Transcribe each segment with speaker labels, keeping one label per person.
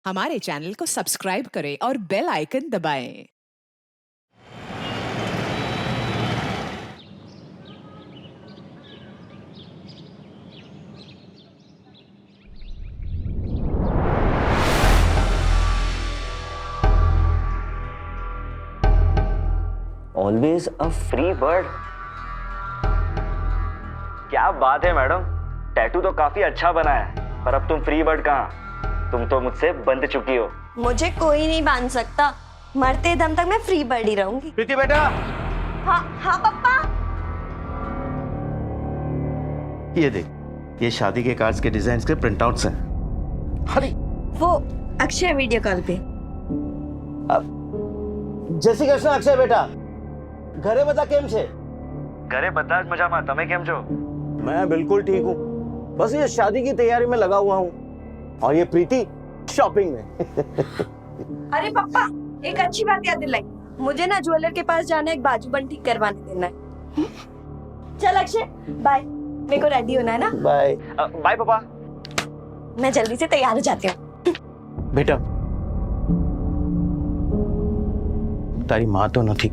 Speaker 1: हमारे चैनल को सब्सक्राइब करें और बेल आइकन दबाएं।
Speaker 2: Always a free bird. क्या बात है मैडम, टैटू तो काफी अच्छा बना है, पर अब तुम फ्री बर्ड कहाँ? तुम तो मुझसे बंध चुकी हो।
Speaker 3: मुझे कोई नहीं बांध सकता, मरते दम तक मैं फ्री बर्ड ही रहूंगी।
Speaker 2: प्रीति बेटा।
Speaker 3: हाँ हाँ पापा।
Speaker 4: ये देख, ये शादी के कार्ड्स के डिजाइन के प्रिंट आउट्स हैं।
Speaker 2: अरे
Speaker 3: वो अक्षय वीडियो कॉल पे।
Speaker 5: जय श्री कृष्ण अक्षय बेटा, घरे बता केम छे?
Speaker 2: घरे बता मजाમાં, તમે કેમ છો?
Speaker 5: मैं बिल्कुल ठीक हूँ, बस ये शादी की तैयारी में लगा हुआ हूँ, और ये प्रीति शॉपिंग में।
Speaker 3: अरे पापा, एक अच्छी बात याद दिलाई, मुझे ना ज्वेलर के पास जाना है, एक बाजूबंद ठीक करवाने देना है। चल अक्षय बाय, मेरे को रेडी होना है ना।
Speaker 5: बाय
Speaker 2: बाय पापा।
Speaker 3: मैं जल्दी से तैयार हो जाती हूँ।
Speaker 4: बेटा, तारी माँ तो नहीं,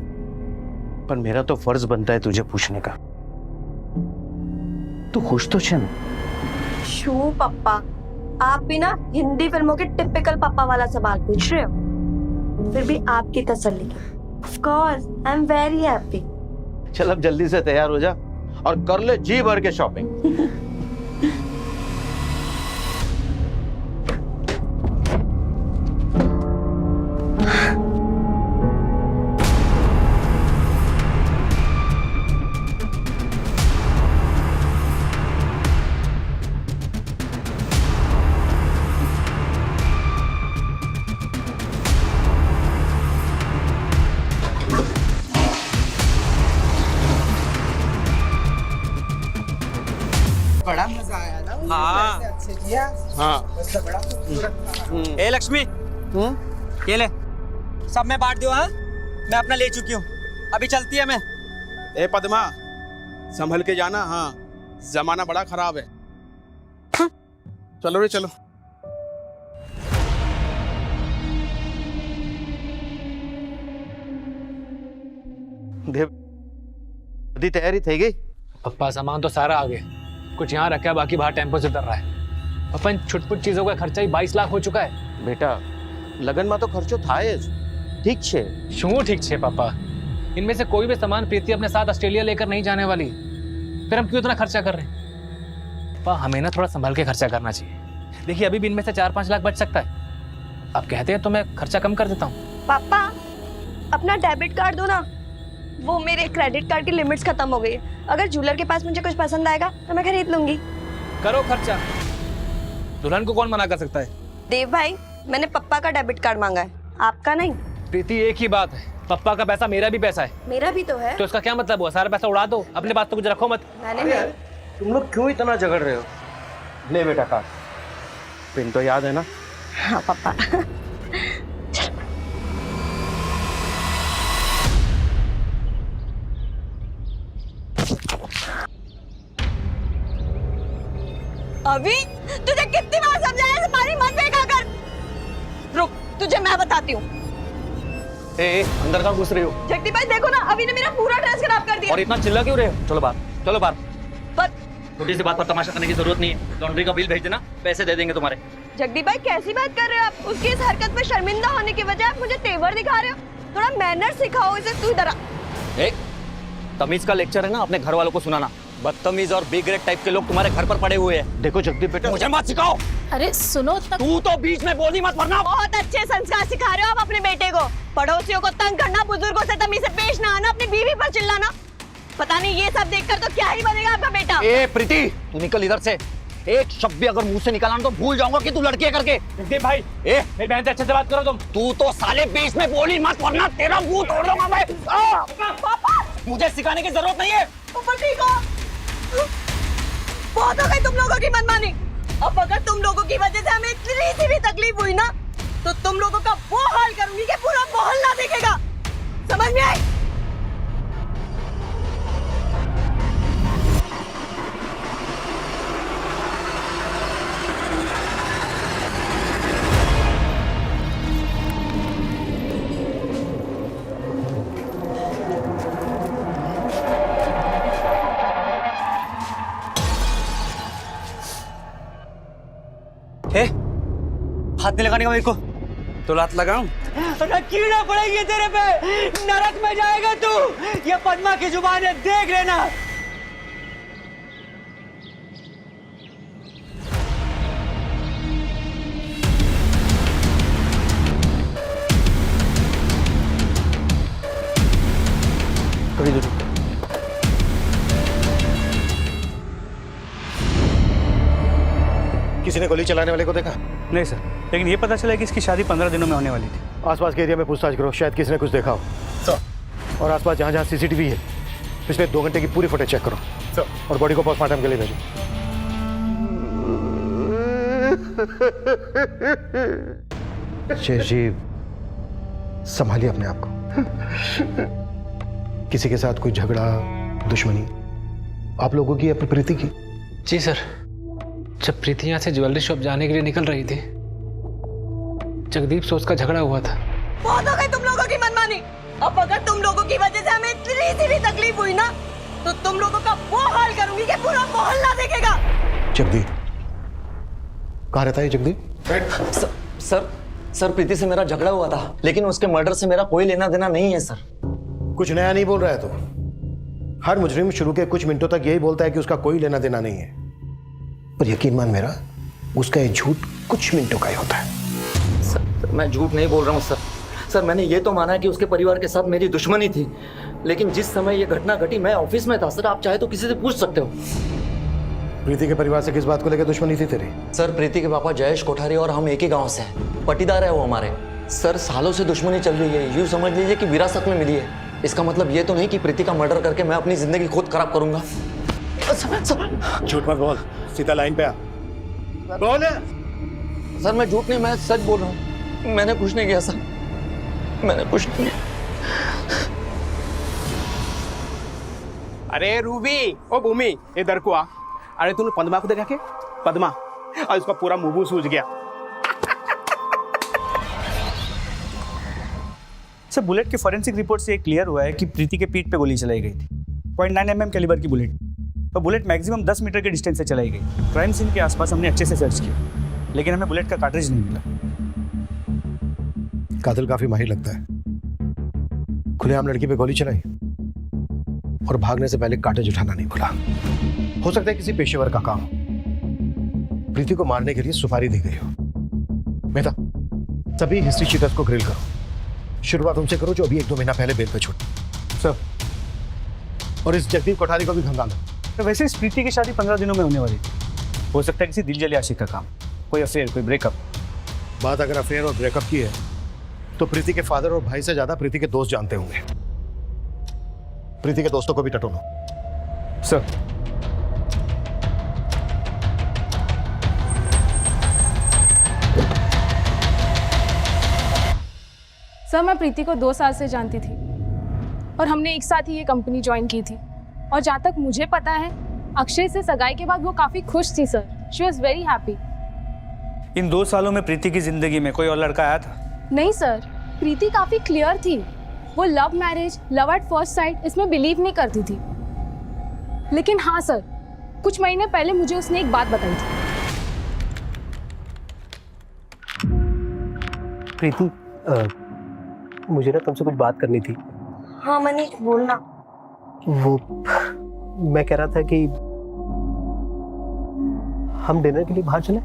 Speaker 4: पर मेरा तो फर्ज बनता है तुझे पूछने का। तू खुश तो छे ना?
Speaker 3: शू पापा, आप भी ना हिंदी फिल्मों के टिपिकल पापा वाला सवाल पूछ रहे हो, फिर भी आपकी तसल्ली के of course I am very happy.
Speaker 4: चल अब जल्दी से तैयार हो जा और कर ले जी भर के शॉपिंग।
Speaker 6: बड़ा मजा आया ना।
Speaker 7: हाँ।
Speaker 6: अच्छे किया।
Speaker 4: हाँ।
Speaker 6: बस बड़ा खूबसूरत।
Speaker 7: ए लक्ष्मी, ये ले, सब मैं बांट दियो। हाँ, मैं अपना ले चुकी हूँ, अभी चलती है मैं।
Speaker 8: ए पद्मा, संभल के जाना। हाँ, जमाना बड़ा खराब है। चलो रे चलो।
Speaker 4: देव, बधी तैयारी થઈ गई?
Speaker 9: पप्पा सामान तो सारा आ गया, कुछ यहाँ रखा है, बाकी बाहर टेम्पो से उतर रहा है। पप्पा इन छुटपुट चीजों का खर्चा ही 22 लाख हो चुका है।
Speaker 4: बेटा, लगन में तो खर्चो થાય જ, ठीक छे।
Speaker 9: क्यों ठीक छे पापा? इनमें से कोई भी सामान प्रीति अपने साथ ऑस्ट्रेलिया लेकर नहीं जाने वाली, फिर हम क्यों इतना खर्चा कर रहे हैं? पापा, हमें ना थोड़ा संभल के खर्चा करना चाहिए। देखिए, अभी भी इनमें से 4-5 लाख बच सकता है। आप कहते हैं तो मैं खर्चा कम कर देता हूँ।
Speaker 3: पापा, अपना डेबिट कार्ड दो ना, वो मेरे क्रेडिट कार्ड की लिमिट्स खत्म हो गई है। अगर ज्वेलर के पास मुझे कुछ पसंद आएगा तो मैं खरीद लूंगी।
Speaker 9: करो खर्चा, दुल्हन को कौन मना कर सकता है?
Speaker 3: देव भाई, मैंने पप्पा का डेबिट कार्ड मांगा है, आपका नहीं।
Speaker 9: प्रीति, एक ही बात है, पप्पा का पैसा मेरा भी पैसा है।
Speaker 3: मेरा भी तो है।
Speaker 9: तो इसका क्या मतलब हुआ? सारा पैसा उड़ा दो, अपने पास तो कुछ रखो मत।
Speaker 3: मैंने नहीं।
Speaker 4: तुम लोग क्यों इतना झगड़ रहे हो? ले बेटा कार्ड, पिन तो याद है ना?
Speaker 3: हाँ पापा। अभी तुझे कितनी बार समझाया तुम्हारी मन देखा कर। रुक, तुझे मैं बताती हूँ।
Speaker 9: ए, अंदर कहाँ घुस रही हो?
Speaker 3: जगदीप भाई देखो ना, अभी ने मेरा पूरा ड्रेस खराब कर दिया।
Speaker 9: और इतना चिल्ला क्यों रहे हो? चलो बाहर, चलो बाहर।
Speaker 3: पर
Speaker 7: छोटी सी बात पर तमाशा करने की जरूरत नहीं है। लॉन्ड्री का बिल भेज देना, पैसे दे देंगे तुम्हारे।
Speaker 3: जगदीप भाई कैसी बात कर रहे हो आप? उसकी इस हरकत पे शर्मिंदा होने की वजह आप मुझे तेवर दिखा रहे हो। थोड़ा मैनर सिखाओ इसे। तू इधर आ।
Speaker 7: तमीज का लेक्चर है ना, अपने घर वालों को सुनाना। बदतमीज और बिगरेट टाइप के लोग तुम्हारे घर पर पड़े हुए हैं।
Speaker 4: देखो जगदीप बेटा,
Speaker 7: मुझे मत सिखाओ।
Speaker 10: अरे सुनो
Speaker 7: तू तो बीच में बोली मत, वरना।
Speaker 3: बहुत अच्छे संस्कार सिखा रहे हो आप अपने बेटे को। पड़ोसियों को तंग करना, बुजुर्गों से तमीज से पेश ना आना, अपनी बीवी पर चिल्लाना। पता नहीं ये सब देखकर तो क्या ही बनेगा आपका बेटा।
Speaker 7: ए प्रीति, तू निकल इधर से। एक शब्द भी अगर मुंह से निकाला ना तो भूल जाऊंगा कि तू लड़की है करके।
Speaker 9: जगदीप भाई, मेरी बहन से अच्छे से बात करो तुम।
Speaker 7: तू तो साले बीच में बोली मत, वरना तेरा मुंह तोड़ दूंगा मैं।
Speaker 3: पापा,
Speaker 7: मुझे सिखाने की जरूरत नहीं है।
Speaker 3: ऊपर ठीक हो। बहुत हो गई तुम लोगों की मनमानी। अब अगर तुम लोगों की वजह से हमें इतनी सी भी तकलीफ हुई ना, तो तुम लोगों का वो हाल करूंगी कि पूरा मोहल्ला देखेगा। समझ में आई?
Speaker 7: हाथ नहीं लगाने का मेरे को।
Speaker 8: तो लात लगाऊं?
Speaker 7: अरे कीड़ा पड़ेगी तेरे पे, नरक में जाएगा तू। ये पद्मा की जुबान है, देख लेना।
Speaker 4: थोड़ी दूर रुको। किसी ने गोली चलाने वाले को देखा?
Speaker 10: नहीं सर, लेकिन ये पता चला कि इसकी शादी 15 दिनों में होने वाली थी।
Speaker 4: आसपास के एरिया में पूछताछ करो, शायद किसी ने कुछ देखा हो। सर। और आसपास जहाँ जहाँ सीसीटीवी है पिछले 2 घंटे की पूरी फुटेज चेक करो। सर। और बॉडी को पोस्टमार्टम के लिए भेजो। शेष जी, संभालिए अपने आप को। किसी के साथ कोई झगड़ा, दुश्मनी आप लोगों की या प्रीति की?
Speaker 9: जी सर, जब प्रीति यहाँ से ज्वेलरी शॉप जाने के लिए निकल रही थी, जगदीप से उसका झगड़ा हुआ था।
Speaker 3: बहुत हो गई तुम लोगों की मनमानी। अब अगर तुम लोगों की वजह से हमें इतनी सी भी तकलीफ हुई ना, तो तुम लोगों का वो हाल करूंगी कि पूरा मोहल्ला देखेगा।
Speaker 4: जगदीप कहाँ रहता है जगदीप?
Speaker 7: सर प्रीति से मेरा झगड़ा हुआ था, लेकिन उसके मर्डर से मेरा कोई लेना देना नहीं है सर।
Speaker 4: कुछ नया नहीं बोल रहा है तो? हर मुजरिम शुरू के कुछ मिनटों तक यही बोलता है कि उसका कोई लेना देना नहीं है, पर यकीन मान मेरा, उसका ये झूठ कुछ मिनटों का ही होता है।
Speaker 7: सर मैं झूठ नहीं बोल रहा हूँ सर, मैंने ये तो माना कि उसके परिवार के साथ मेरी दुश्मनी थी, लेकिन जिस समय ये घटना घटी मैं ऑफिस में था सर। आप चाहे तो किसी से पूछ सकते हो।
Speaker 4: प्रीति के परिवार से किस बात को लेकर दुश्मनी थी तेरी?
Speaker 7: सर प्रीति के पापा जयेश कोठारी और हम एक ही गांव से हैं, पटीदार है वो हमारे। सर सालों से दुश्मनी चल रही है, यूँ समझ लीजिए कि विरासत में मिली है। इसका मतलब ये तो नहीं कि प्रीति का मर्डर करके मैं अपनी जिंदगी खुद खराब करूंगा।
Speaker 4: झूठ मत बोल, सीधा लाइन पे आ। बोल।
Speaker 7: सर मैं झूठ नहीं, मैं सच बोल रहा हूँ। मैंने कुछ नहीं किया सर, मैंने कुछ नहीं किया।
Speaker 8: अरे रूबी, ओ भूमि, इधर को आ। अरे तूने पद्मा को देखा के? पद्मा, और उसका पूरा मुंह सूज गया।
Speaker 10: सर बुलेट के फॉरेंसिक रिपोर्ट से क्लियर हुआ है कि प्रीति के पीठ पे गोली चलाई गई थी। 0.9 mm कैलिबर की बुलेट, और बुलेट मैक्सिमम 10 मीटर के डिस्टेंस से चलाई गई। क्राइम सीन के आसपास हमने अच्छे से सर्च किया, लेकिन हमें बुलेट का कार्ट्रिज नहीं मिला।
Speaker 4: कातिल काफी माहिर लगता है। खुलेआम लड़की पे गोली चलाई और भागने से पहले कार्ट्रिज उठाना नहीं भूला। हो सकता है किसी पेशेवर का काम हो। प्रीति को मारने के लिए सुपारी दी गई हो। मेहता, सभी हिस्ट्री चीटर्स को ग्रिल करो। शुरुआत उनसे करो जो अभी 1-2 महीना पहले बेल पे छूटे।
Speaker 10: सर,
Speaker 4: और इस जगदीप कोठारी को भी खंगालो।
Speaker 10: तो वैसे इस प्रीति की शादी 15 दिनों में होने वाली थी। हो सकता है किसी दिलजले आशिक का काम, कोई अफेयर, कोई ब्रेकअप।
Speaker 4: बात अगर अफेयर और ब्रेकअप की है तो प्रीति के फादर और भाई से ज्यादा प्रीति के दोस्त जानते होंगे। प्रीति के दोस्तों को भी टटोलो।
Speaker 10: सर,
Speaker 11: सर मैं प्रीति को 2 साल से जानती थी और हमने एक साथ ही ये कंपनी ज्वाइन की थी। और जहाँ तक मुझे पता है, अक्षय से सगाई के बाद वो काफ़ी खुश थी sir. She was very happy.
Speaker 10: इन 2 सालों में प्रीति की जिंदगी में कोई और लड़का आया था?
Speaker 11: नहीं सर, प्रीति काफ़ी क्लियर थी। वो love marriage, love at first sight, इसमें बिलीव नहीं करती थी। लेकिन हाँ सर, कुछ महीने पहले मुझे उसने एक बात बताई थी।
Speaker 12: प्रीति, मुझे ना तुमसे कुछ बात करनी थी।
Speaker 3: हाँ मनीष, बोलना।
Speaker 12: वो मैं कह रहा था कि हम डिनर के लिए बाहर चलें?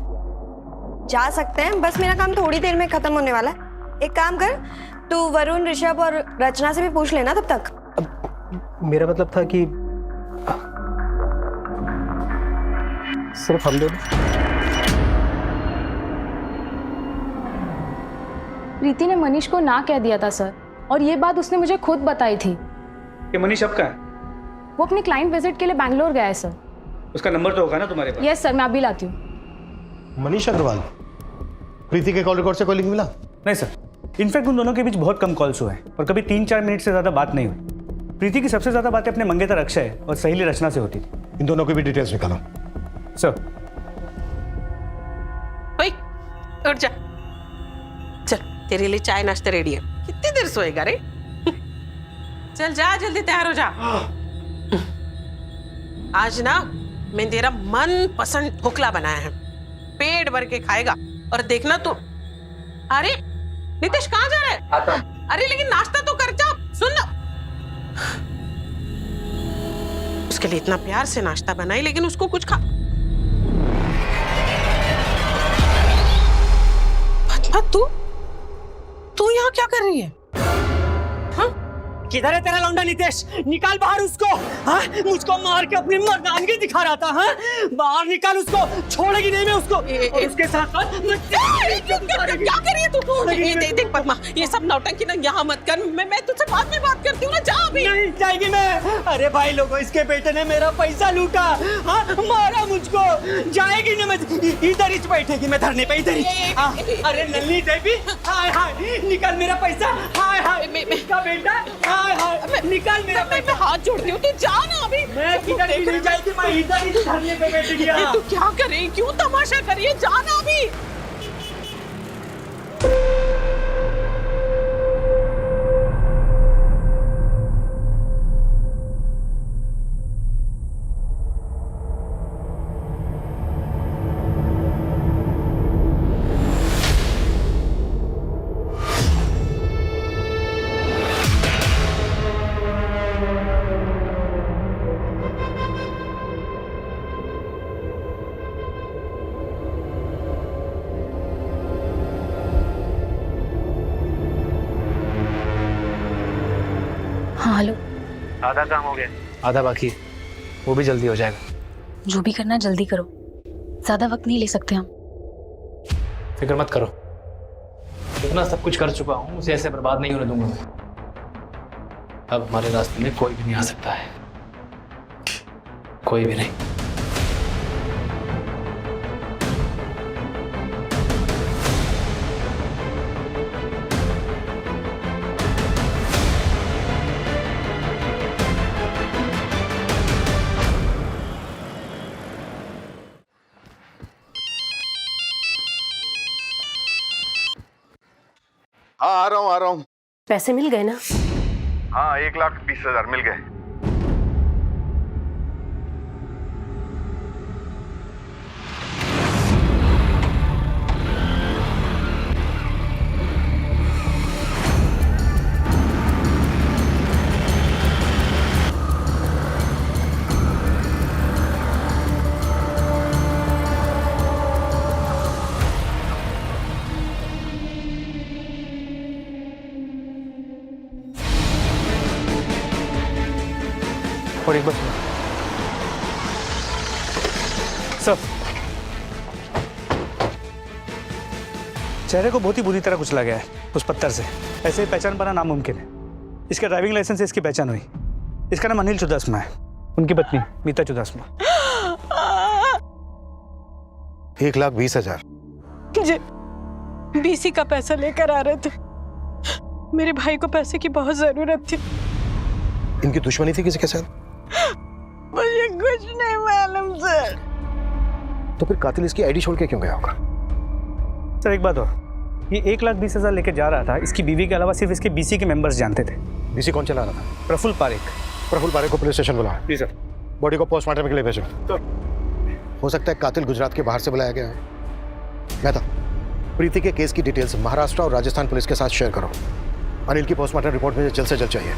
Speaker 3: जा सकते हैं, बस मेरा काम थोड़ी देर में खत्म होने वाला है। एक काम कर, तू वरुण, ऋषभ और रचना से भी पूछ लेना तब तक।
Speaker 12: मेरा मतलब था कि सिर्फ हम दोनों।
Speaker 11: प्रीति ने मनीष को ना कह दिया था सर, और ये बात उसने मुझे खुद बताई थी।
Speaker 10: कि मनीष अब कहाँ है?
Speaker 11: वो अपनी क्लाइंट विजिट के लिए बैंगलोर गया है सर।
Speaker 10: उसका नंबर तो होगा ना तुम्हारे पास?
Speaker 11: यस सर, मैं अभी लाती हूँ।
Speaker 4: मनीष अग्रवाल, प्रीति के कॉल रिकॉर्ड से कोई लिंक मिला?
Speaker 10: नहीं सर, इनफैक्ट उन दोनों के बीच बहुत कम कॉल्स हुए हैं और कभी 3-4 मिनट से ज्यादा बात नहीं हुई। प्रीति की सबसे ज्यादा बातें अपने मंगेतर अक्षय और सहेली रचना से होती थी।
Speaker 4: इन दोनों की भी डिटेल्स निकालो।
Speaker 10: सर।
Speaker 6: ओए, उठ जा। चल, तेरे लिए चाय नाश्ता रेडी है। कितनी देर सोएगा रे? चल जा, जल्दी तैयार हो जा। आज ना मैं तेरा मन पसंद ढोकला बनाया है, पेट भर के खाएगा। और देखना तो अरे नितेश कहाँ जा रहा है?
Speaker 9: आता हूं।
Speaker 6: अरे लेकिन नाश्ता तो कर जा, सुन ना। उसके लिए इतना प्यार से नाश्ता बनाई लेकिन उसको कुछ खा। पद्मा तू यहाँ क्या कर रही है?
Speaker 10: किधर है तेरा लौंडा नितेश? निकाल बाहर उसको। हाँ, मुझको मार के अपनी मर्दानगी दिखा रहा था। हाँ, बाहर निकाल उसको, छोड़ेगी नहीं मैं उसको। और उसके साथ साथ
Speaker 6: क्या कर रही है तू? देख पद्मा, ये सब नौटंकी ना यहाँ मत कर। मैं तुझसे बाद में बात करती हूँ ना, जा अभी।
Speaker 10: नहीं जाएगी मैं। अरे भाई लोगों, इसके बेटे ने मेरा पैसा लूटा। हाँ, मारा मुझको। जाएगी ना मैं, इधर ही बैठेगी मैं धरने पे, इधर ही। अरे नन्ही देवी, हाय हाय, निकाल मेरा पैसा। हाय हाय, इसका बेटा, हाय हाय, निकाल मेरा पैसा।
Speaker 6: मैं हाथ जोड़ती हूँ, तू जा ना अभी।
Speaker 10: मैं किधर भी नहीं जाएगी, मैं इधर ही धरने पे बैठ गया।
Speaker 6: तू क्या कर रही है? क्यों तमाशा कर रही है? जा ना अभी।
Speaker 11: हाँ हेलो।
Speaker 9: आधा काम हो गया, आधा बाकी है, वो भी जल्दी हो जाएगा।
Speaker 11: जो भी करना जल्दी करो, ज्यादा वक्त नहीं ले सकते हम।
Speaker 9: फिक्र मत करो, इतना सब कुछ कर चुका हूँ, उसे ऐसे बर्बाद नहीं होने दूंगा मैं। अब हमारे रास्ते में कोई भी नहीं आ सकता है, कोई भी नहीं।
Speaker 13: हाँ आ रहा हूँ।
Speaker 3: पैसे मिल गए ना?
Speaker 13: हाँ 1,20,000 मिल गए।
Speaker 10: और एक बार सर, चेहरे को बहुत ही बुरी तरह कुचला गया है उस पत्थर से। ऐसे ही पहचान पाना नामुमकिन है। इसका ड्राइविंग लाइसेंस से इसकी पहचान हुई। इसका नाम अनिल चुदासमा है, उनकी पत्नी मीता चुदासमा।
Speaker 4: 1,20,000।
Speaker 6: जी, बीसी का पैसा लेकर आ रहे थे। मेरे भाई को पैसे की बहुत जरूरत थी।
Speaker 4: इनकी दुश्मनी थी किसी के साथ?
Speaker 6: मुझे कुछ नहीं मालूम सर।
Speaker 4: तो फिर कातिल इसकी आईडी छोड़ के क्यों गया होगा?
Speaker 10: सर एक बात और, ये 1,20,000 लेके जा रहा था, इसकी बीवी के अलावा सिर्फ इसके बीसी के मेंबर्स जानते थे।
Speaker 4: बीसी कौन चला रहा था?
Speaker 10: प्रफुल्ल पारेख।
Speaker 4: प्रफुल्ल पारेख को पुलिस स्टेशन बुलाओ।
Speaker 10: जी सर।
Speaker 4: बॉडी को पोस्टमार्टम के लिए भेजो। तो हो सकता है कातिल गुजरात के बाहर से बुलाया गया है। मेहता, प्रीति के केस की डिटेल्स महाराष्ट्र और राजस्थान पुलिस के साथ शेयर करो। अनिल की पोस्टमार्टम रिपोर्ट मुझे जल्द से जल्द चाहिए।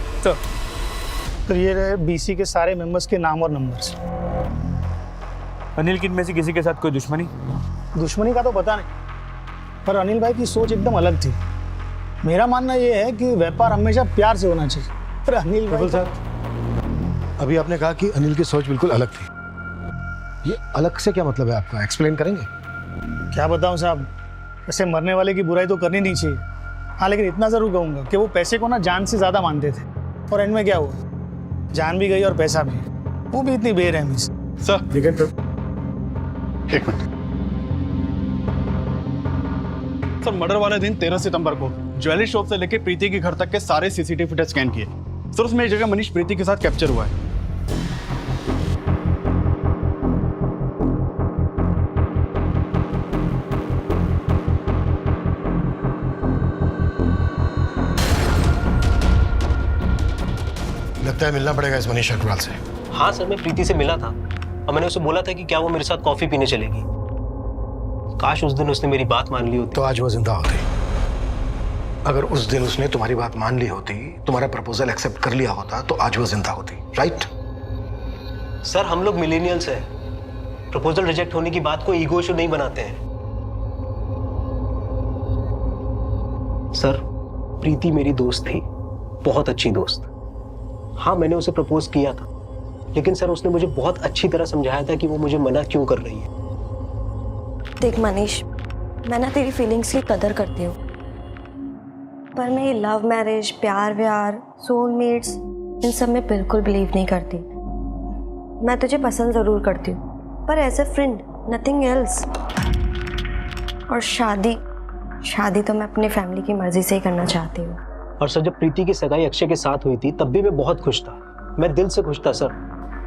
Speaker 10: तो ये रहे बीसी के सारे मेंबर्स के नाम और नंबर्स। अनिल की इनमें से किसी के साथ कोई दुश्मनी का तो पता नहीं, पर अनिल भाई की सोच एकदम अलग थी। मेरा मानना यह है कि व्यापार हमेशा प्यार से होना चाहिए। पर अनिल भाई
Speaker 4: साहब, अभी आपने कहा कि अनिल की सोच बिल्कुल अलग थी। ये अलग से क्या मतलब है आपका? एक्सप्लेन करेंगे?
Speaker 10: क्या बताऊं साहब, ऐसे मरने वाले की बुराई तो करनी नहीं चाहिए। हाँ, लेकिन इतना जरूर कहूंगा कि वो पैसे को ना जान से ज्यादा मानते थे, और इनमें क्या हुआ, जान भी गई और पैसा भी, वो भी इतनी बेरहमी से।
Speaker 13: सर देखिए, एक मिनट सर। मर्डर वाले दिन 13 सितंबर को ज्वेलरी शॉप से लेकर प्रीति के घर तक के सारे सीसीटीवी फुटेज स्कैन किए सर। उसमें एक जगह मनीष प्रीति के साथ कैप्चर हुआ है।
Speaker 4: लगता है मिलना पड़ेगा इस मनीष अग्रवाल से।
Speaker 12: हाँ सर, मैं प्रीति से मिला था और मैंने उसे बोला था कि क्या वो मेरे साथ कॉफी पीने चलेगी। काश उस दिन उसने मेरी बात मान ली होती।
Speaker 4: तो आज वो जिंदा होती। अगर उस दिन उसने तुम्हारी बात मान ली होती, तुम्हारा प्रपोजल एक्सेप्ट कर लिया होता, तो आज वो जिंदा होती, राइट?
Speaker 12: सर हम लोग मिलेनियल्स हैं, प्रपोजल रिजेक्ट होने की बात को ईगो इशू नहीं बनाते हैं। सर प्रीति मेरी दोस्त थी, बहुत अच्छी दोस्त। हाँ मैंने उसे प्रपोज किया था, लेकिन सर उसने मुझे बहुत अच्छी तरह समझाया था कि वो मुझे मना क्यों कर रही है।
Speaker 3: देख मनीष, मैं ना तेरी फीलिंग्स की कदर करती हूँ, पर मैं ये लव मैरिज, प्यार व्यार, सोलमेट्स, इन सब में बिल्कुल बिलीव नहीं करती। मैं तुझे पसंद ज़रूर करती हूँ, पर as a friend, nothing else. और शादी तो मैं अपनी फैमिली की मर्जी से ही करना चाहती हूँ।
Speaker 12: और सर जब प्रीति की सगाई अक्षय के साथ हुई थी तब भी मैं बहुत खुश था, मैं दिल से खुश था सर।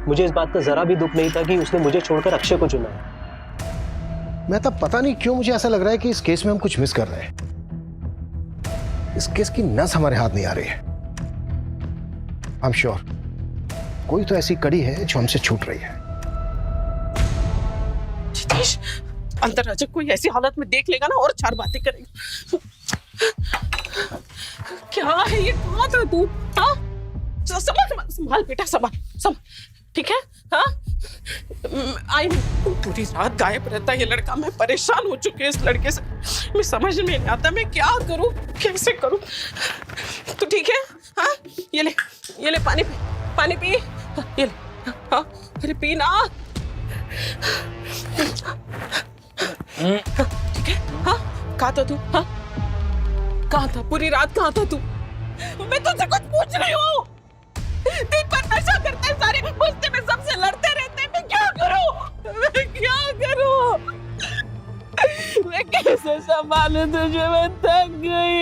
Speaker 12: मुझे इस बात का जरा भी दुख नहीं था कि उसने मुझे छोड़कर अक्षय को चुना है।
Speaker 4: मैं तब पता नहीं क्यों मुझे ऐसा लग रहा है कि इस केस में हम कुछ मिस कर रहे हैं। इस केस की नस हमारे हाथ नहीं आ रही है। आई एम श्योर कोई तो ऐसी कड़ी है जो हमसे छूट रही है।
Speaker 6: जितेश, अंदर आजा, कोई ऐसी हालत में देख लेगा ना और चार बातें करेगा। क्या है ये, कहाँ था तू? हाँ संभाल बेटा, संभाल, ठीक है? हाँ आई पूरी रात गायब रहता है ये लड़का। मैं परेशान हो चुकी हूँ इस लड़के से, मैं समझ में नहीं आता मैं क्या करूँ, कैसे करूँ। तो ठीक है, हाँ ये ले पानी पी, ये ले, हाँ अरे पी ना। ठीक है, हाँ कहाँ था तू? हाँ कहाँ था पूरी रात, कहाँ था तू? मैं तुझसे कुछ पूछ रही हूँ। दिन भर नशा करते हैं सारे, गुस्से में सबसे लड़ते रहते हैं। मैं क्या करूं? मैं कैसे संभालूं तुझे? मैं थक गई।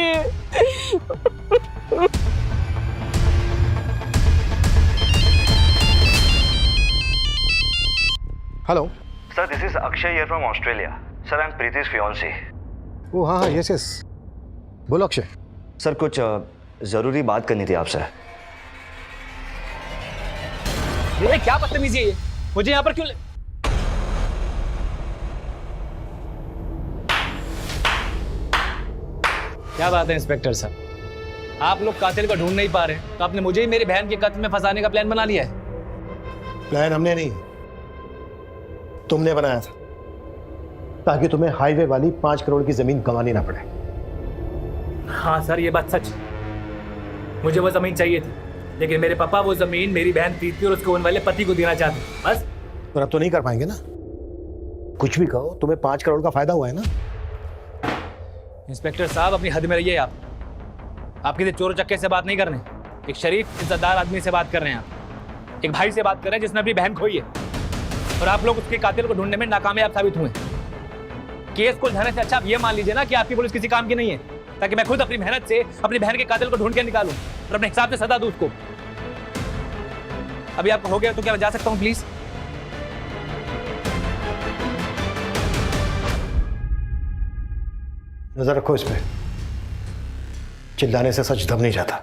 Speaker 4: Hello
Speaker 2: sir, this is Akshay here from Australia. Sir, I am प्रीति's fiancé।
Speaker 4: ओ हाँ, यस, बोलो अक्षय।
Speaker 2: सर, कुछ जरूरी बात करनी थी आपसे।
Speaker 9: ये क्या बदतमीजी है ये? मुझे यहाँ पर क्यों क्या बात है इंस्पेक्टर साहब, आप लोग कातिल को ढूंढ नहीं पा रहे तो आपने मुझे ही मेरी बहन के कत्ल में फंसाने का प्लान बना लिया है।
Speaker 4: प्लान हमने नहीं, तुमने बनाया था, ताकि तुम्हें हाईवे वाली 5 करोड़ की जमीन गंवानी ना पड़े।
Speaker 9: हाँ सर, ये बात सच। मुझे वो जमीन चाहिए थी, लेकिन मेरे पापा वो जमीन मेरी बहन प्रीति और उसके होने वाले पति को देना चाहते, बस।
Speaker 4: पर अब तो नहीं कर पाएंगे ना। कुछ भी कहो, तुम्हें 5 करोड़ का फायदा हुआ है ना।
Speaker 9: इंस्पेक्टर साहब, अपनी हद में रहिए आप। किसी चोर चक्के से बात नहीं कर रहे, एक शरीफ इज्जतदार आदमी से बात कर रहे हैं आप। एक भाई से बात कर रहे हैं जिसने अपनी बहन खोई है, और आप लोग उसके कातिल को ढूंढने में नाकामयाब साबित हुए। केस को उलझाने से अच्छा आप ये मान लीजिए ना कि आपकी पुलिस किसी काम की नहीं है, ताकि मैं खुद अपनी मेहनत से अपनी बहन के कातिल को ढूंढ के निकालूं और अपने हिसाब से सजा दूं उसको। अभी आपको हो गया तो क्या मैं जा सकता हूं प्लीज?
Speaker 4: नजर रखो इस पे, चिल्लाने से सच दब नहीं जाता।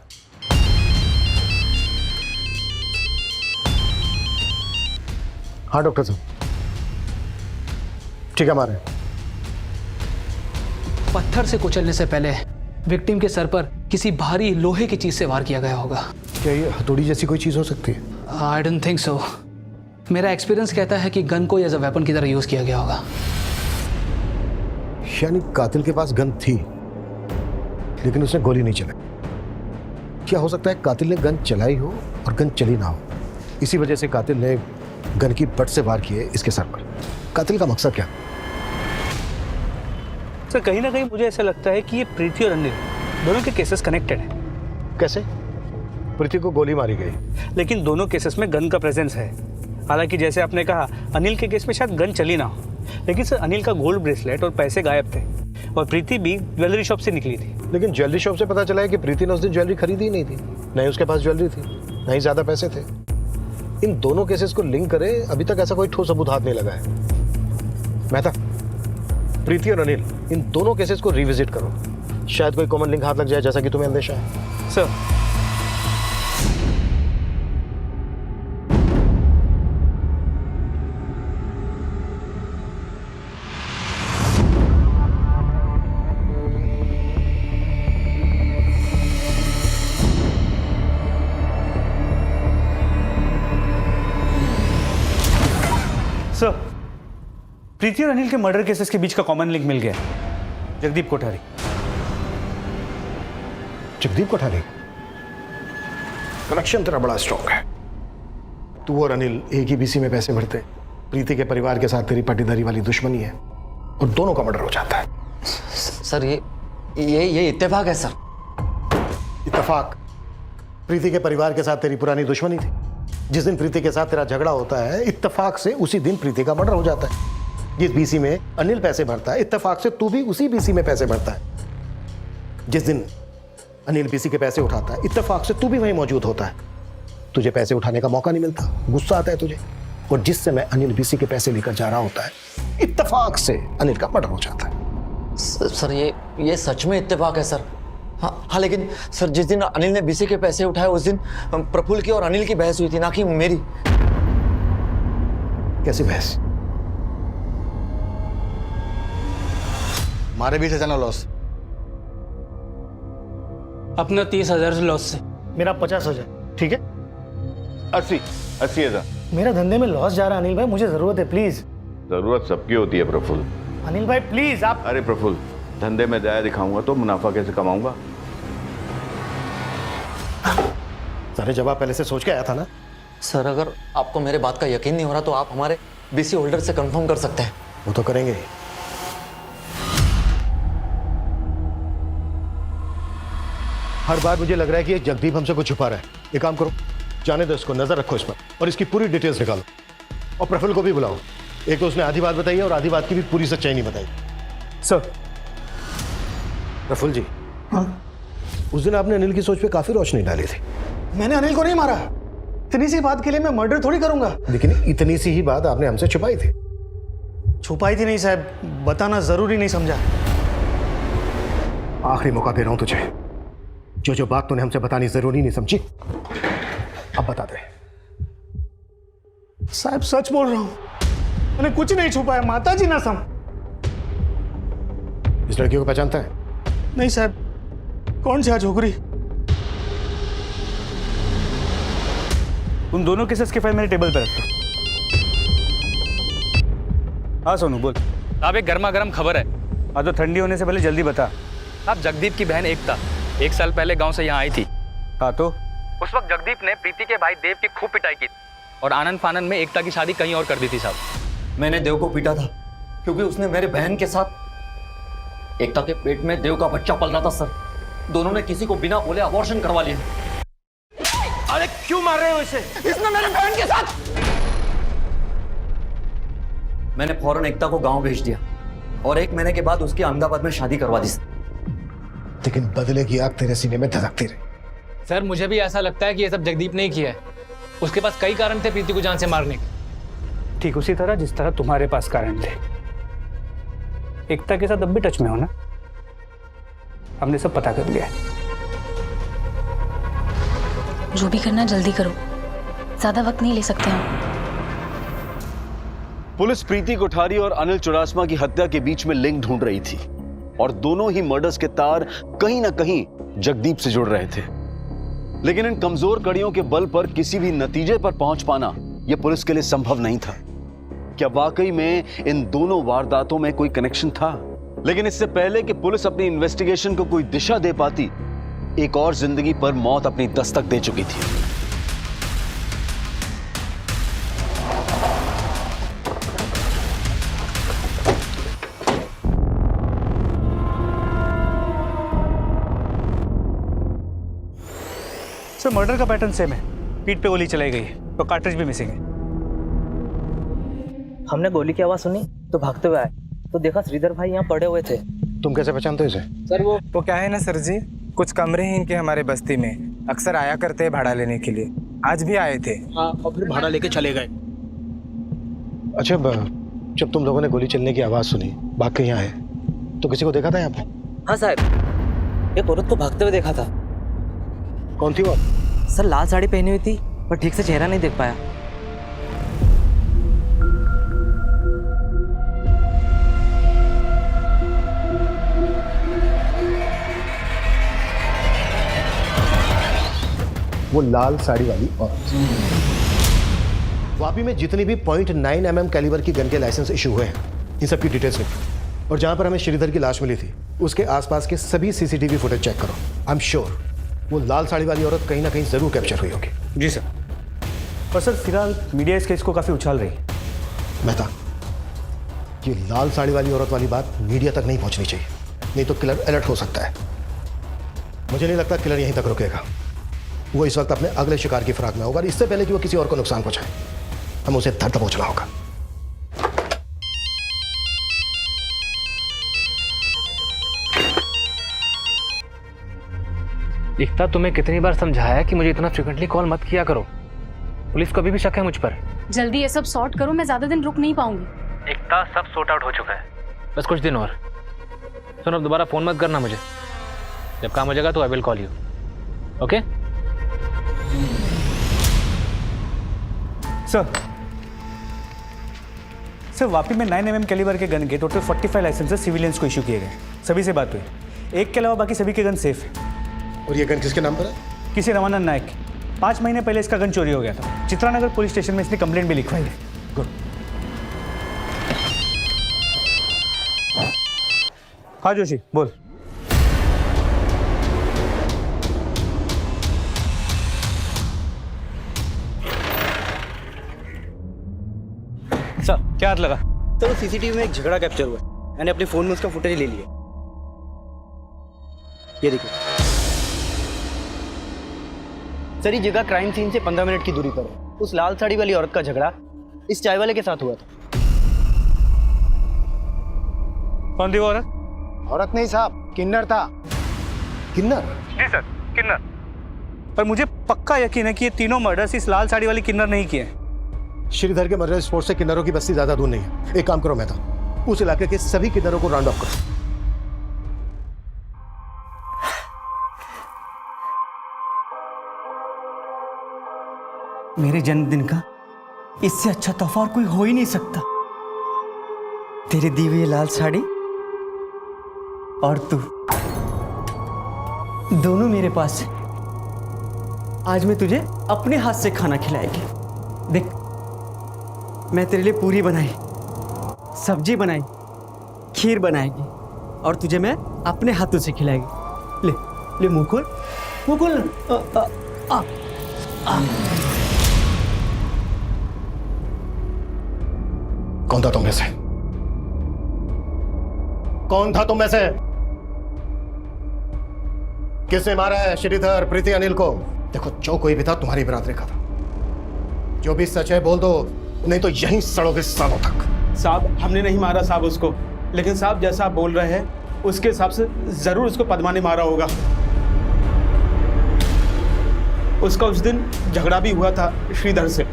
Speaker 4: हाँ डॉक्टर साहब, ठीक है, हमारे
Speaker 14: पत्थर से कुचलने से पहले विक्टिम के सर पर किसी भारी लोहे की चीज से वार किया गया होगा।
Speaker 4: क्या ये हथौड़ी जैसी कोई चीज हो सकती है?
Speaker 14: I don't think so. मेरा एक्सपीरियंस कहता है कि गन को एज अ वेपन की तरह यूज किया गया होगा।
Speaker 4: यानी कातिल के पास गन थी, लेकिन उसने गोली नहीं चलाई। क्या हो सकता है कातिल ने गन चलाई हो और गन चली ना हो, इसी वजह से कातिल ने गन की बट से वार किए इसके सर पर। कातिल का मकसद क्या?
Speaker 10: सर कहीं ना कहीं मुझे ऐसा लगता है कि ये प्रीति और अनिल दोनों के केसेस कनेक्टेड हैं।
Speaker 4: कैसे? प्रीति को गोली मारी गई,
Speaker 10: लेकिन दोनों केसेस में गन का प्रेजेंस है। हालांकि जैसे आपने कहा, अनिल के केस में शायद गन चली ना हो, लेकिन सर अनिल का गोल्ड ब्रेसलेट और पैसे गायब थे, और प्रीति भी ज्वेलरी शॉप से निकली थी।
Speaker 4: लेकिन ज्वेलरी शॉप से पता चला है कि प्रीति ने उस दिन ज्वेलरी खरीदी ही नहीं थी, न ही उसके पास ज्वेलरी थी, न ही ज्यादा पैसे थे। इन दोनों केसेस को लिंक करे, अभी तक ऐसा कोई ठोस सबूत हाथ नहीं लगा है। मेहता, प्रीति और अनिल, इन दोनों केसेस को रिविजिट करो, शायद कोई कॉमन लिंक हाथ लग जाए, जैसा कि तुम्हें अंदेशा है।
Speaker 10: सर प्रीति और अनिल के मर्डर केसेस के बीच का कॉमन लिंक मिल गया। जगदीप कोठारी।
Speaker 4: जगदीप कोठारी, कनेक्शन तेरा बड़ा स्ट्रॉन्ग है। तू और अनिल एक ही बीसी में पैसे भरते, प्रीति के परिवार के साथ तेरी पाटीदारी वाली दुश्मनी है और दोनों का मर्डर हो जाता है।
Speaker 7: सर ये इत्तेफाक है सर।
Speaker 4: इत्तेफाक? प्रीति के परिवार के साथ तेरी पुरानी दुश्मनी थी। जिस दिन प्रीति के साथ तेरा झगड़ा होता है, इत्तेफाक से उसी दिन प्रीति का मर्डर हो जाता है। जिस बीसी में अनिल पैसे भरता है, इत्तेफाक से तू भी उसी बीसी में पैसे भरता है। जिस दिन अनिल बीसी के पैसे उठाता है, इत्तेफाक से तू भी वहीं मौजूद होता है। तुझे पैसे उठाने का मौका नहीं मिलता, गुस्सा आता है तुझे, और जिस समय अनिल बीसी के पैसे लेकर जा रहा होता है, इत्तेफाक से अनिल का मर्डर हो जाता है।
Speaker 7: सर ये सच में इत्तेफाक है सर। हाँ, लेकिन सर जिस दिन अनिल ने बीसी के पैसे उठाए उस दिन प्रफुल्ल की और अनिल की बहस हुई थी, ना कि मेरी।
Speaker 4: कैसी बहस?
Speaker 13: हमारे भी से जाना लॉस।
Speaker 14: अपना 30,000 लॉस से।
Speaker 12: मेरा 50,000। ठीक है,
Speaker 13: 80,000।
Speaker 12: मेरा धंधे में लॉस जा रहा है अनिल भाई, मुझे जरूरत है, प्लीज।
Speaker 13: जरूरत सबकी होती है प्रफुल्ल।
Speaker 12: अनिल भाई प्लीज आप।
Speaker 13: अरे प्रफुल्ल, धंधे में दया दिखाऊंगा तो मुनाफा कैसे कमाऊंगा?
Speaker 4: सारे जवाब पहले से सोच के आया था ना।
Speaker 7: सर अगर आपको मेरे बात का यकीन नहीं हो रहा तो आप हमारे बीसी होल्डर से कंफर्म कर सकते हैं।
Speaker 4: वो तो करेंगे। हर बार मुझे लग रहा है कि ये जगदीप हमसे कुछ छुपा रहा है। एक काम करो, जाने दो इसको, नजर रखो इस पर और इसकी पूरी डिटेल्स निकालो, और प्रफुल्ल को भी बुलाओ। एक तो उसने आधी बात बताई है और आधी बात की भी पूरी सच्चाई नहीं बताई।
Speaker 10: सर।
Speaker 4: प्रफुल्ल जी, उस दिन आपने अनिल की सोच पे काफी रोशनी डाली थी।
Speaker 12: मैंने अनिल को नहीं मारा। इतनी सी बात के लिए मैं मर्डर थोड़ी करूंगा।
Speaker 4: लेकिन इतनी सी ही बात आपने हमसे छुपाई थी।
Speaker 12: छुपाई थी नहीं साहब, बताना जरूरी नहीं समझा।
Speaker 4: आखिरी मौका दे रहा हूं तुझे, जो बात तूने हमसे बतानी जरूरी नहीं समझी, अब बता दे।
Speaker 12: साहब सच बोल रहा हूं, मैंने कुछ नहीं छुपाया, माता जी ना सम।
Speaker 4: इस लड़की को पहचानता है?
Speaker 12: नहीं साहब, कौन सी छोकरी?
Speaker 10: उन दोनों केसेस की फाइल मेरे टेबल पे रखो। हाँ सोनू बोल।
Speaker 9: अब एक गर्मा गर्म खबर है।
Speaker 10: हाँ तो ठंडी होने से पहले जल्दी बता।
Speaker 9: अब जगदीप की बहन एकता 1 साल पहले गांव से यहाँ आई थी।
Speaker 10: हाँ तो
Speaker 9: उस वक्त जगदीप ने प्रीति के भाई देव की खूब पिटाई की और आनंद फानंद में एकता की शादी कहीं और कर दी थी साहब।
Speaker 7: मैंने देव को पीटा था क्योंकि उसने मेरे बहन के साथ एकता के पेट में देव का बच्चा पल रहा था सर। दोनों ने किसी को बिना बोले अबॉर्शन करवा लिया।
Speaker 12: अरे क्यों मार रहे हो इसे? इसने मेरी बहन के साथ।
Speaker 7: मैंने फौरन एकता को गांव भेज दिया और 1 महीने के बाद उसकी अहमदाबाद में शादी करवा दी।
Speaker 4: लेकिन बदले की आग तेरे सीने में धधकती रही।
Speaker 9: सर मुझे भी ऐसा लगता है कि ये सब जगदीप ने ही किया है। उसके पास कई कारण थे प्रीति को जान से मारने के।
Speaker 10: ठीक उसी तरह जिस तरह तुम्हारे पास कारण थे। एकता के साथ अब भी टच में हो ना? हमने सब पता कर लिया है।
Speaker 3: जो भी करना जल्दी करो, ज्यादा वक्त नहीं ले सकते हम।
Speaker 13: पुलिस प्रीति कोठारी और अनिल चुरासमा की हत्या के बीच में लिंक ढूंढ रही थी और दोनों ही मर्डर्स के तार कहीं ना कहीं जगदीप से जुड़ रहे थे। लेकिन इन कमजोर कड़ियों के बल पर किसी भी नतीजे पर पहुंच पाना यह पुलिस के लिए संभव नहीं था। क्या वाकई में इन दोनों वारदातों में कोई कनेक्शन था? लेकिन इससे पहले कि पुलिस अपनी इन्वेस्टिगेशन को कोई दिशा दे पाती, एक और जिंदगी पर मौत अपनी दस्तक दे चुकी थी।
Speaker 10: सर मर्डर का पैटर्न सेम है। पीठ पे गोली चलाई गई है तो कार्ट्रिज भी मिसिंग है।
Speaker 15: हमने गोली की आवाज सुनी तो भागते हुए आए तो देखा श्रीधर भाई यहाँ पड़े हुए थे।
Speaker 4: तुम कैसे पहचानते हो इसे?
Speaker 15: सर
Speaker 16: वो क्या है ना सर जी, कुछ कमरे हैं इनके हमारे बस्ती में, अक्सर आया करते हैं भाड़ा लेने के लिए। आज भी आए थे।
Speaker 12: हाँ, और फिर भाड़ा लेके चले गए।
Speaker 4: अच्छा, जब तुम लोगों ने गोली चलने की आवाज सुनी, भाग के यहाँ आए, तो किसी को देखा था यहाँ पे?
Speaker 15: हाँ साहब, एक औरत को भागते हुए देखा था।
Speaker 4: कौन थी वो?
Speaker 15: सर लाल साड़ी पहनी हुई थी पर ठीक से चेहरा नहीं देख पाया।
Speaker 4: वो लाल साड़ी वाली औरत। वापी में जितनी भी .9 mm कैलिबर की गन के लाइसेंस इशू हुए हैं, इन सब की डिटेल्स लिख, और जहां पर हमें श्रीधर की लाश मिली थी उसके आसपास के सभी सीसीटीवी फुटेज चेक करो। आई एम श्योर वो लाल साड़ी वाली औरत कहीं ना कहीं जरूर कैप्चर हुई होगी।
Speaker 10: जी सर। और सर फिलहाल मीडिया इस केस को काफ़ी उछाल रही है।
Speaker 4: मेहता, ये लाल साड़ी वाली औरत वाली बात मीडिया तक नहीं पहुंचनी चाहिए, नहीं तो किलर अलर्ट हो सकता है। मुझे नहीं लगता किलर यहीं तक रुकेगा। वो इस वक्त अपने अगले शिकार की फिराक में होगा, और इससे पहले कि वो किसी और को नुकसान पहुंचाए हमें उसे धर दबोचना होगा।
Speaker 9: एकता, तुम्हें कितनी बार समझाया है कि मुझे इतना फ्रिक्वेंटली कॉल मत किया करो। पुलिस को अभी भी शक है मुझ पर।
Speaker 11: जल्दी ये सब सॉर्ट करो, मैं ज्यादा दिन रुक नहीं पाऊंगी।
Speaker 9: एकता, सब सॉर्ट आउट हो चुका है, बस कुछ दिन और। सुन, अब दोबारा फोन मत करना मुझे। जब काम हो जाएगा तो I will call you, okay?
Speaker 10: Sir Vapi में 9mm कैलिबर के गन के टोटल 45 लाइसेंसेस सिविलियंस को इशू किए गए। सभी से बात हुई, एक के अलावा बाकी सभी के गन सेफ है।
Speaker 4: और ये गन किसके नाम पर है?
Speaker 10: किसी रवानंद नायक। 5 महीने पहले इसका गन चोरी हो गया था। चित्रानगर पुलिस स्टेशन में इसने कंप्लेंट भी लिखवाई है। गुड। हाँ जोशी बोल। सर क्या हाथ लगा?
Speaker 15: सर सीसीटीवी में एक झगड़ा कैप्चर हुआ है। मैंने अपने फोन में उसका फुटेज ले लिया। ये देखिए सर, ये जगह क्राइम सीन से 15 मिनट की दूरी पर है। उस लाल साड़ी वाली औरत का झगड़ा इस चाय वाले के साथ हुआ था।
Speaker 10: कौन थी वो औरत?
Speaker 4: औरत नहीं साहब, किन्नर था। किन्नर?
Speaker 10: जी सर, किन्नर। पर मुझे पक्का यकीन है कि ये तीनों मर्डर्स इस लाल साड़ी वाली किन्नर नहीं किए हैं।
Speaker 4: श्रीधर के मर्डर स्पॉट से किन्नरों की बस्ती ज्यादा दूर नहीं है। एक काम करो मेहता, उस इलाके के सभी किन्नरों को राउंड ऑफ करो।
Speaker 15: मेरे जन्मदिन का इससे अच्छा तोहफा और कोई हो ही नहीं सकता। तेरे दी हुई लाल साड़ी और तू दोनों मेरे पास है। आज मैं तुझे अपने हाथ से खाना खिलाएगी। देख, मैं तेरे लिए पूरी बनाई, सब्जी बनाई, खीर बनाएगी और तुझे मैं अपने हाथों से खिलाएगी। ले ले, मुंह खोल, मुंह खोल।
Speaker 4: कौन था तुम में से? कौन था तुम में से? किसने मारा है श्रीधर, प्रीति, अनिल को? देखो, जो कोई भी था तुम्हारी बरादरी का था। जो भी सच है बोल दो, नहीं तो यहीं सड़ोगे सालों तक।
Speaker 8: साहब, हमने नहीं मारा साहब उसको, लेकिन साहब जैसा आप बोल रहे हैं उसके हिसाब से जरूर उसको पद्मा ने मारा होगा। उसका उस दिन झगड़ा भी हुआ था श्रीधर से।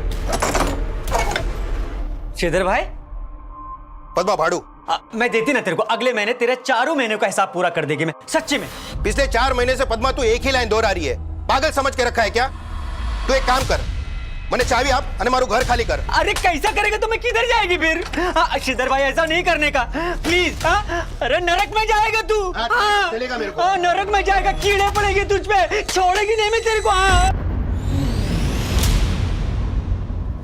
Speaker 15: श्रीधर भाई,
Speaker 17: पद्मा भाड़ू,
Speaker 15: मैं देती ना तेरे को, अगले महीने तेरे 4 महीने का हिसाब पूरा कर देगी मैं, सच्ची में।
Speaker 17: पिछले 4 महीने से पद्मा तू एक ही लाइन दोहरा रही है। पागल समझ के रखा है क्या? तू एक काम कर, मैंने चाबी आप अने मारू घर खाली कर।
Speaker 15: अरे कैसा करेगा तो मैं किधर जाएगी फिर? श्रीधर भाई ऐसा नहीं करने का प्लीज। अरे नरक में जाएगा तू।
Speaker 17: चलेगा मेरे को।
Speaker 15: नरक में जाएगा, कीड़े पड़ेगी तुझ पे, छोड़ेगी नहीं मैं तेरे को।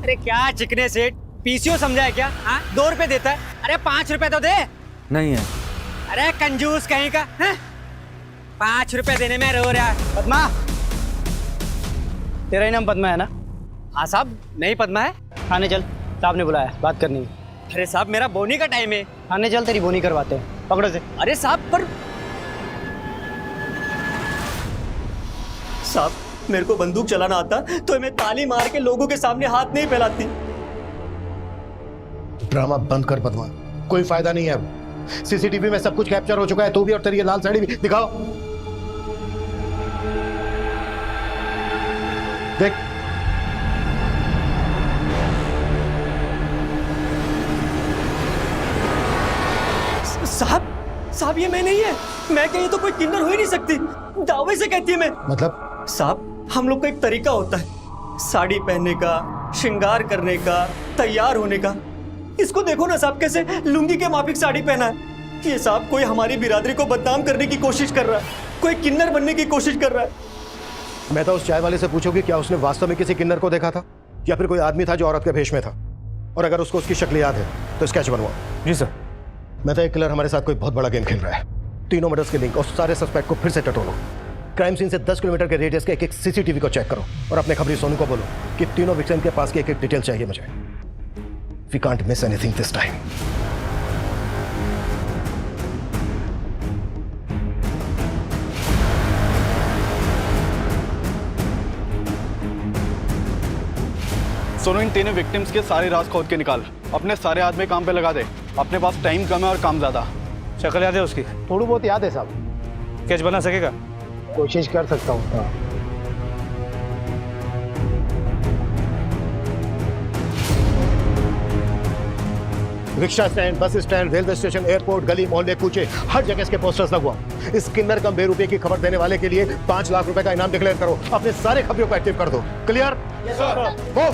Speaker 15: अरे क्या चिकने सेठ, पीसीओ समझा है क्या? 2 रुपए देता है, अरे 5 रुपए तो दे। नहीं है। अरे कंजूस कहीं का, 5 रुपए देने में रो रहा है। पद्मा, तेरा ही नाम पद्मा है ना? हाँ साहब, नहीं पद्मा है। थाने चल, साहब ने बुलाया बात करनी है। अरे साहब, मेरा बोनी का टाइम है। थाने चल, तेरी बोनी करवाते हैं, पकड़ो से। अरे साहब, पर साहब मेरे को बंदूक चलाना आता तो मैं ताली मार के लोगों के सामने हाथ नहीं फैलाती।
Speaker 4: ड्रामा बंद कर पद्मा, कोई फायदा नहीं है अब। सीसीटीवी में सब कुछ कैप्चर हो चुका है, तू भी और तेरी ये लाल साड़ी भी। दिखाओ, देख।
Speaker 15: साहब ये मैं नहीं है। मैं कहीं तो कोई किन्नर हो ही नहीं सकती, दावे से कहती है मैं।
Speaker 4: मतलब?
Speaker 15: साहब, हम लोग का एक तरीका होता है साड़ी पहनने का, श्रृंगार करने का, तैयार होने का। इसको देखो ना साहब, कैसे लुंगी के माफिक साड़ी पहना है। ये साहब कोई हमारी बिरादरी को बदनाम करने की कोशिश कर रहा है, कोई किन्नर बनने की कोशिश कर रहा है।
Speaker 4: मैं तो उस चाय वाले से पूछूंगी क्या उसने वास्तव में किसी किन्नर को देखा था, या फिर कोई आदमी था जो औरत के भेष में था। और अगर उसको उसकी शक्ल याद है तो स्केच बनवाओ।
Speaker 10: जी सर।
Speaker 4: मैं तो एक किलर हमारे साथ कोई बहुत बड़ा गेम खेल रहा है। तीनों मर्डर्स के लिंक और सारे सस्पेक्ट को फिर से टटोलो। क्राइम सीन से 10 किलोमीटर के रेडियस के एक सीसीटीवी को चेक करो और अपने खबरी सोनू को बोलो कि तीनों विक्टिम के पास की एक डिटेल चाहिए मुझे। We can't miss anything this time.
Speaker 13: Sonu, इन तीनों विक्टिम्स के सारे राज खोद के निकाल। अपने सारे आदमी काम पे लगा दे। अपने पास टाइम कम है और काम ज्यादा।
Speaker 10: शक्ल याद है उसकी?
Speaker 12: थोड़ी बहुत याद है साहब।
Speaker 10: कैच बना सकेगा?
Speaker 12: कोशिश कर सकता हूँ।
Speaker 4: Rickshaw stand, bus stand, railway station, airport, गली मोहल्ले, कूचे, हर जगह इसके पोस्टर्स लगवा। इस किन्नर कम बेरुपये की खबर देने वाले के लिए 5 लाख रुपए का इनाम डिक्लेयर करो। अपने सारे खबरों को एक्टिव कर दो। क्लियर? गो।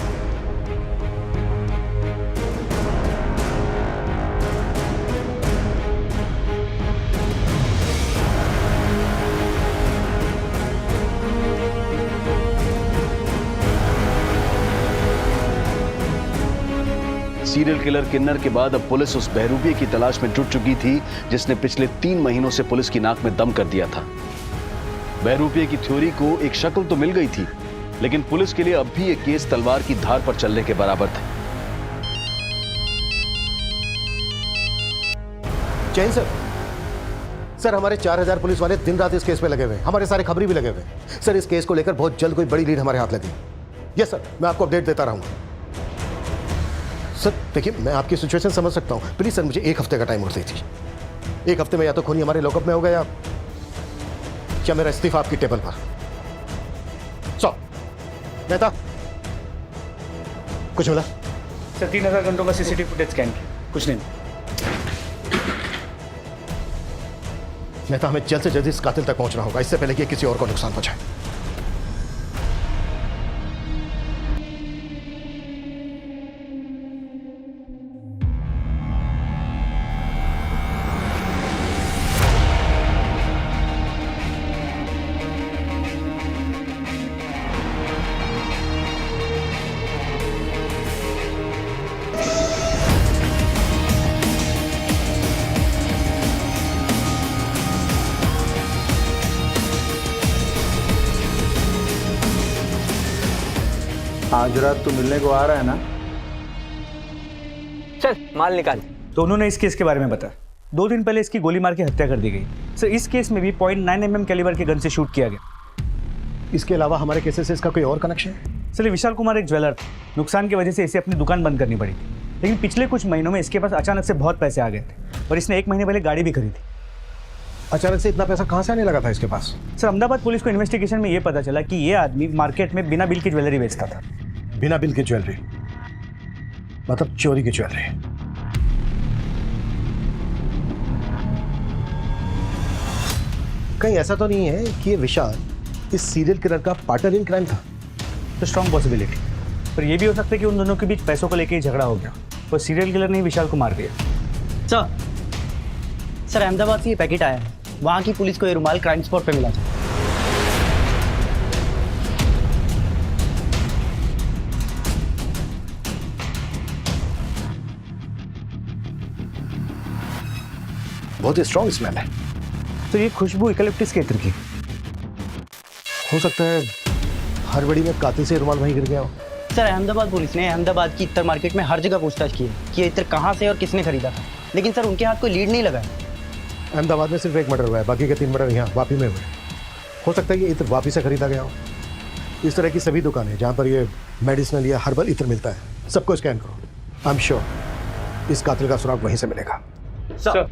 Speaker 13: सीरियल किलर किन्नर के बाद अब पुलिस उस बहरूपिये की तलाश में जुट चुकी थी जिसने पिछले 3 महीनों से पुलिस की नाक में दम कर दिया था। बहरूपिये की थ्योरी को एक शक्ल तो मिल गई थी, लेकिन पुलिस के लिए अब भी ये केस तलवार की धार पर चलने के बराबर था।
Speaker 4: जैन सर, हमारे 4000 पुलिस वाले दिन रात इस केस पे लगे हुए हैं। हमारे सारे खबरी भी लगे हुए हैं। सर, इस केस को लेकर बहुत जल्द कोई बड़ी लीड हमारे हाथ लगी। यस सर, मैं आपको अपडेट देता रहूंगा। सर देखिए, मैं आपकी सिचुएशन समझ सकता हूँ। प्लीज सर, मुझे 1 हफ्ते का टाइम और दीजिए। 1 हफ्ते में या तो खूनी हमारे लॉकअप में होगा या मेरा इस्तीफा आपकी टेबल पर। मेहता, कुछ मिला?
Speaker 10: सर 3000 घंटों का सीसीटीवी फुटेज स्कैन किया, कुछ नहीं।
Speaker 4: मेहता, हमें जल्द से जल्द इस कातिल तक पहुंचना होगा, इससे पहले कि किसी और को नुकसान पहुंचाए।
Speaker 10: आज रात तू मिलने को आ रहा है ना?
Speaker 15: चल माल निकाल।
Speaker 10: तो उन्होंने इस केस के बारे में बताया। 2 दिन पहले इसकी गोली मार के हत्या कर दी गई। सर, इस केस में भी 0.9 mm कैलिबर के गन से शूट किया गया।
Speaker 4: इसके अलावा हमारे केसेस से इसका कोई और कनेक्शन है?
Speaker 10: सर, विशाल कुमार एक ज्वेलर था। नुकसान की वजह से इसे अपनी दुकान बंद करनी पड़ी थी, लेकिन पिछले कुछ महीनों में इसके पास अचानक से बहुत पैसे आ गए थे और इसने 1 महीने पहले गाड़ी भी खरीदी।
Speaker 4: अचानक से इतना पैसा कहाँ से आने लगा था इसके पास?
Speaker 10: सर, अहमदाबाद पुलिस को इन्वेस्टिगेशन में ये पता चला कि ये आदमी मार्केट में बिना बिल की ज्वेलरी बेचता था।
Speaker 4: बिना बिल की ज्वेलरी मतलब चोरी की ज्वेलरी? कहीं ऐसा तो नहीं है कि ये विशाल इस सीरियल किलर का पार्टनर इन क्राइम था?
Speaker 10: तो स्ट्रॉन्ग पॉसिबिलिटी, पर यह भी हो सकता है कि उन दोनों के बीच पैसों को लेकर ही झगड़ा हो गया और सीरियल किलर ने विशाल को मार दिया।
Speaker 15: सर अहमदाबाद से ये पैकेट आया है। वहाँ की पुलिस को ये रुमाल क्राइम स्पॉट पे मिला था।
Speaker 4: बहुत ही स्ट्रॉन्ग स्मेल है।
Speaker 10: तो ये खुशबू इकलिप्टिस के इत्र की
Speaker 4: हो सकता है। हर बड़ी में कातिल से रुमाल वहीं गिर गया हो।
Speaker 15: सर, अहमदाबाद पुलिस ने अहमदाबाद की इत्र मार्केट में हर जगह पूछताछ की है कि ये इत्र कहाँ से और किसने खरीदा था, लेकिन सर उनके हाथ कोई लीड नहीं लगा है।
Speaker 4: अहमदाबाद में सिर्फ 1 मर्डर हुआ है, बाकी के 3 मर्डर यहाँ वापी में हुए। हो सकता है ये इत्र वापी से खरीदा गया हो। इस तरह की सभी दुकानें जहाँ पर ये मेडिसिनल या हर्बल इत्र मिलता है, सबको स्कैन करो। आई एम श्योर इस कातिल का सुराग वहीं से मिलेगा।
Speaker 10: सर,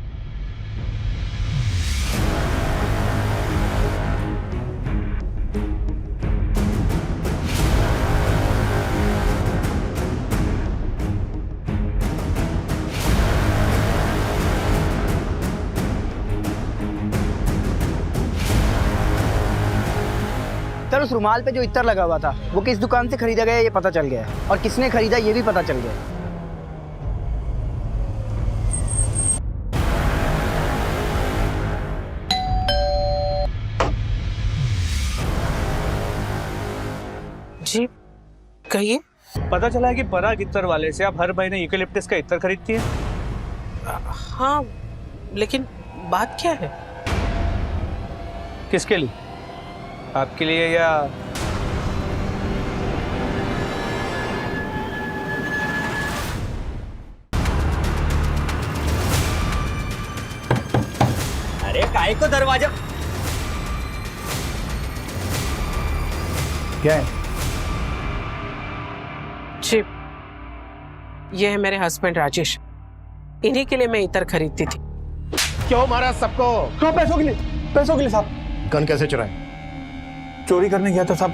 Speaker 15: उस रुमाल पे जो इत्र लगा हुआ था वो किस दुकान से खरीदा गया ये पता चल गया है, और किसने खरीदा ये भी पता चल गया है।
Speaker 6: जी कहिए।
Speaker 10: पता चला है कि पराग इत्र वाले से आप हर महीने यूकेलिप्टस का इत्र खरीदती है।
Speaker 6: हाँ लेकिन बात क्या है?
Speaker 10: किसके लिए? आपके लिए या
Speaker 15: अरे काय को दरवाजा
Speaker 10: क्या है?
Speaker 6: जी, ये है मेरे हस्बैंड राजेश। इन्हीं के लिए मैं इतर खरीदती थी।
Speaker 4: क्यों मारा सबको?
Speaker 10: हाँ, पैसों के लिए साहब।
Speaker 4: गन कैसे चुराए?
Speaker 10: चोरी करने गया था साहब,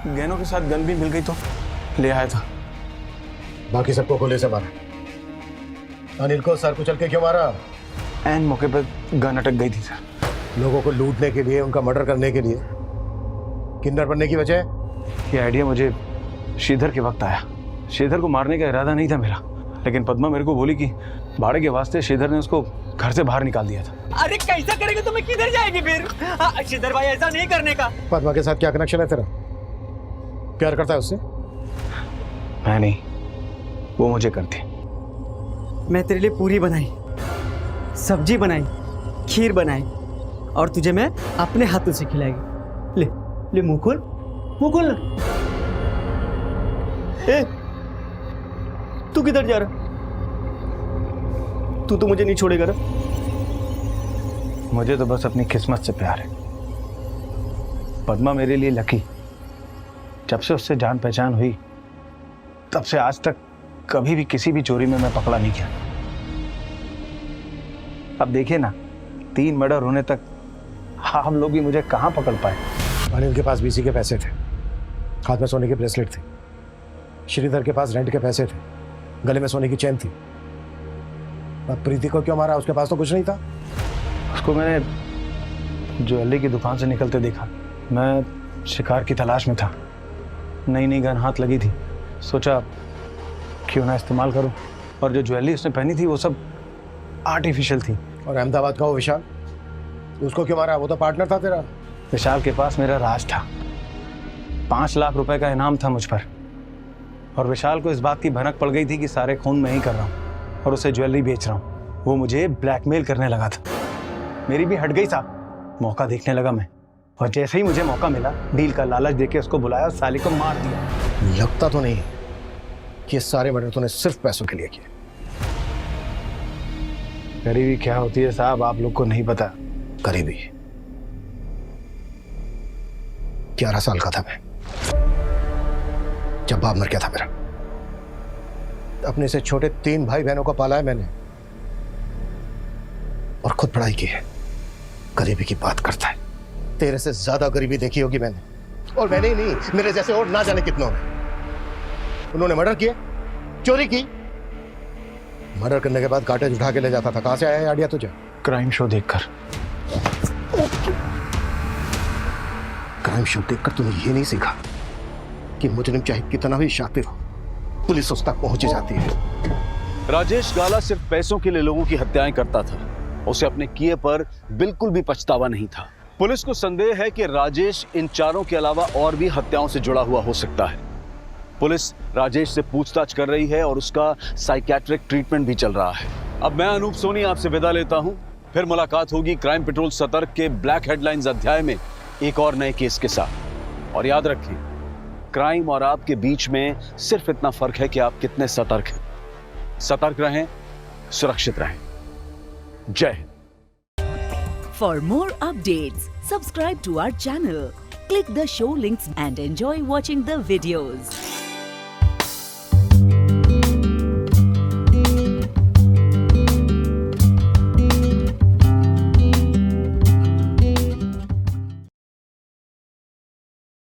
Speaker 10: गहनों के साथ गन भी मिल गई तो ले आया था।
Speaker 4: बाकी सबको गोले से मारा। अनिल को सर कुचल के क्यों मारा?
Speaker 10: एन मौके पर गन अटक गई थी सर।
Speaker 4: लोगों को लूटने के लिए, उनका मर्डर करने के लिए। किन्नर बनने की वजह?
Speaker 10: ये आइडिया मुझे श्रीधर के वक्त आया। श्रीधर को मारने का इरादा नहीं था मेरा, लेकिन पद्मा मेरे को बोली कि भाड़े के वास्ते श्रीधर ने उसको घर से बाहर निकाल दिया था।
Speaker 15: अरे कैसा करेगा तो मैं किधर जाएगी फिर? श्रीधर भाई ऐसा नहीं करने का।
Speaker 4: पद्मा के साथ क्या कनेक्शन है तेरा? प्यार करता है उससे?
Speaker 10: मैं नहीं, वो मुझे करती।
Speaker 15: मैं तेरे लिए पूरी बनाई, सब्जी बनाई, खीर बनाई और तुझे मैं अपने हाथों से खिलाएगी। ले ले मुंह खोल, मुंह खोल ना। ए, तू किधर जा रहा? तू तो मुझे नहीं छोड़ेगा ना?
Speaker 10: मुझे तो बस अपनी किस्मत से प्यार है। पद्मा मेरे लिए लकी। जब से उससे जान पहचान हुई तब से आज तक कभी भी किसी भी चोरी में मैं पकड़ा नहीं गया। अब देखिए ना, 3 मर्डर होने तक हम लोग भी मुझे कहाँ पकड़ पाए।
Speaker 4: अनिल के पास बीसी के पैसे थे, हाथ में सोने की ब्रेसलेट थी। श्रीधर के पास रेंट के पैसे थे, गले में सोने की चेन थी। अब प्रीति को क्यों मारा? उसके पास तो कुछ नहीं था।
Speaker 10: उसको मैंने ज्वेलरी की दुकान से निकलते देखा। मैं शिकार की तलाश में था, नई नई गन हाथ लगी थी, सोचा क्यों ना इस्तेमाल करूं। और जो ज्वेलरी उसने पहनी थी वो सब आर्टिफिशियल थी।
Speaker 4: और अहमदाबाद का वो विशाल, उसको क्यों मारा? वो तो पार्टनर था तेरा।
Speaker 10: विशाल के पास मेरा राज था, 5 लाख रुपए का इनाम था मुझ पर। और विशाल को इस बात की भनक पड़ गई थी कि सारे खून मैं ही कर रहा हूँ और उसे ज्वेलरी बेच रहा हूँ। वो मुझे ब्लैकमेल करने लगा था। मेरी भी हट गई साहब, मौका देखने लगा मैं। और जैसे ही मुझे मौका मिला, डील का लालच देके उसको बुलाया और साली को मार दिया।
Speaker 4: लगता तो नहीं कि ये सारे मर्डर तूने सिर्फ पैसों के लिए किए।
Speaker 10: गरीबी क्या होती है साहब, आप लोग को नहीं पता।
Speaker 4: गरीबी? 11 साल का था मैं जब बाप मर गया था मेरा। अपने से छोटे 3 भाई बहनों को पाला है मैंने और खुद पढ़ाई की है। गरीबी की बात करता है। तेरे से ज्यादा गरीबी देखी होगी मैंने, और मैंने ही नहीं, मेरे जैसे और ना जाने कितनों ने। उन्होंने मर्डर किए, चोरी की। मर्डर करने के बाद काटेज उठा के ले जाता था। कहां से आया है आइडिया तुझे?
Speaker 10: क्राइम शो देखकर।
Speaker 4: क्राइम शो देखकर तूने ये नहीं सीखा कि मुजरिम चाहे कितना भी शातिर हो, पुलिस उस तक पहुंच जाती है।
Speaker 13: राजेश गाला सिर्फ पैसों के लिए लोगों की हत्याएं करता था। उसे अपने किए पर बिल्कुल भी पछतावा नहीं था। पुलिस को संदेह है कि राजेश इन चारों के अलावा और भी हत्याओं से जुड़ा हुआ हो सकता है। पुलिस राजेश से पूछताछ कर रही है और उसका साइकियाट्रिक ट्रीटमेंट भी चल रहा है। अब मैं अनूप सोनी आपसे विदा लेता हूं। फिर मुलाकात होगी क्राइम पेट्रोल सतर्क के ब्लैक हेडलाइंस अध्याय में एक और नए केस के साथ। और याद रखिए, क्राइम और आपके बीच में सिर्फ इतना फर्क है कि आप कितने सतर्क हैं। सतर्क रहें, सुरक्षित रहें। जय Hind.
Speaker 1: For more updates, subscribe to our channel, click the show links and enjoy watching the videos.